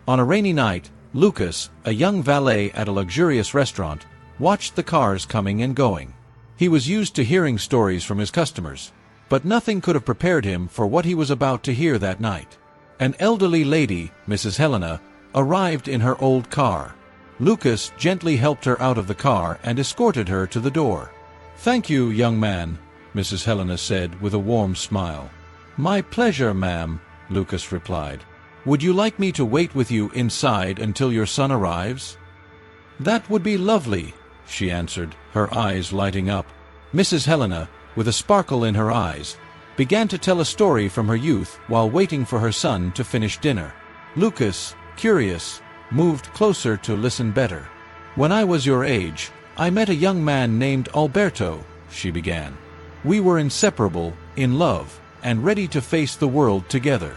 On a rainy night, Lucas, a young valet at a luxurious restaurant, watched the cars coming and going. He was used to hearing stories from his customers, but nothing could have prepared him for what he was about to hear that night. An elderly lady, Mrs. Helena, arrived in her old car. Lucas gently helped her out of the car and escorted her to the door. "Thank you, young man," Mrs. Helena said with a warm smile. "My pleasure, ma'am," Lucas replied. "Would you like me to wait with you inside until your son arrives?" "That would be lovely," she answered, her eyes lighting up. Mrs. Helena, with a sparkle in her eyes, began to tell a story from her youth while waiting for her son to finish dinner. Lucas, curious, moved closer to listen better. "When I was your age, I met a young man named Alberto," she began. "We were inseparable, in love, and ready to face the world together."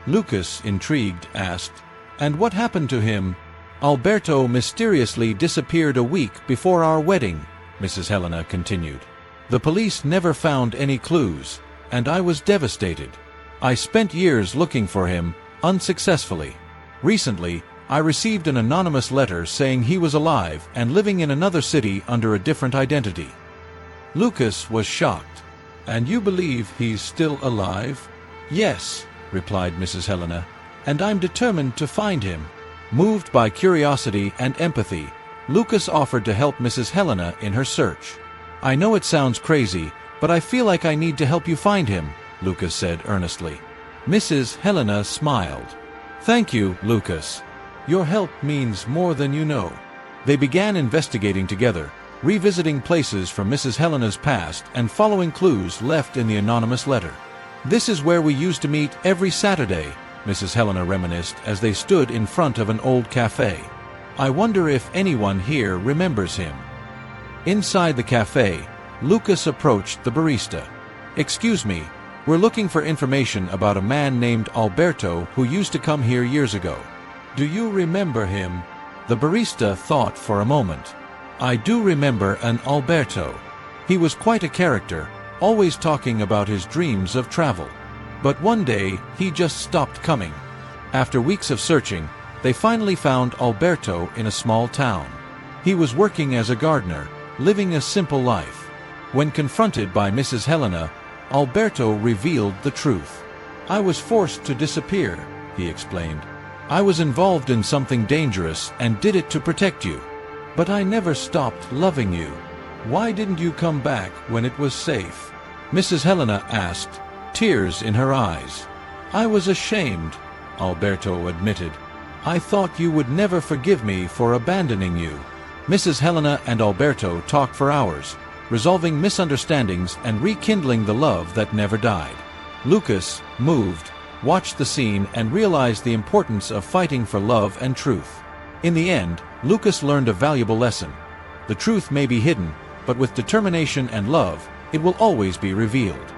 Lucas, intrigued, asked, "And what happened to him?" "Alberto mysteriously disappeared a week before our wedding," Mrs. Helena continued. "The police never found any clues, and I was devastated. I spent years looking for him, unsuccessfully. Recently, I received an anonymous letter saying he was alive and living in another city under a different identity." Lucas was shocked. "And you believe he's still alive?" "Yes," replied Mrs. Helena, "and I'm determined to find him." Moved by curiosity and empathy, Lucas offered to help Mrs. Helena in her search. "I know it sounds crazy, but I feel like I need to help you find him," Lucas said earnestly. Mrs. Helena smiled. "Thank you, Lucas. Your help means more than you know." They began investigating together, revisiting places from Mrs. Helena's past and following clues left in the anonymous letter. "This is where we used to meet every Saturday," Mrs. Helena reminisced as they stood in front of an old cafe. "I wonder if anyone here remembers him." Inside the cafe, Lucas approached the barista. "Excuse me, we're looking for information about a man named Alberto who used to come here years ago. Do you remember him?" The barista thought for a moment. "I do remember an Alberto. He was quite a character, always talking about his dreams of travel. But one day, he just stopped coming." After weeks of searching, they finally found Alberto in a small town. He was working as a gardener, living a simple life. When confronted by Mrs. Helena, Alberto revealed the truth. "I was forced to disappear," he explained. "I was involved in something dangerous and did it to protect you. But I never stopped loving you. Why didn't you come back when it was safe?" Mrs. Helena asked, tears in her eyes. "I was ashamed," Alberto admitted. "I thought you would never forgive me for abandoning you." Mrs. Helena and Alberto talked for hours, resolving misunderstandings and rekindling the love that never died. Lucas, moved, watched the scene and realized the importance of fighting for love and truth. In the end, Lucas learned a valuable lesson. The truth may be hidden, but with determination and love, it will always be revealed.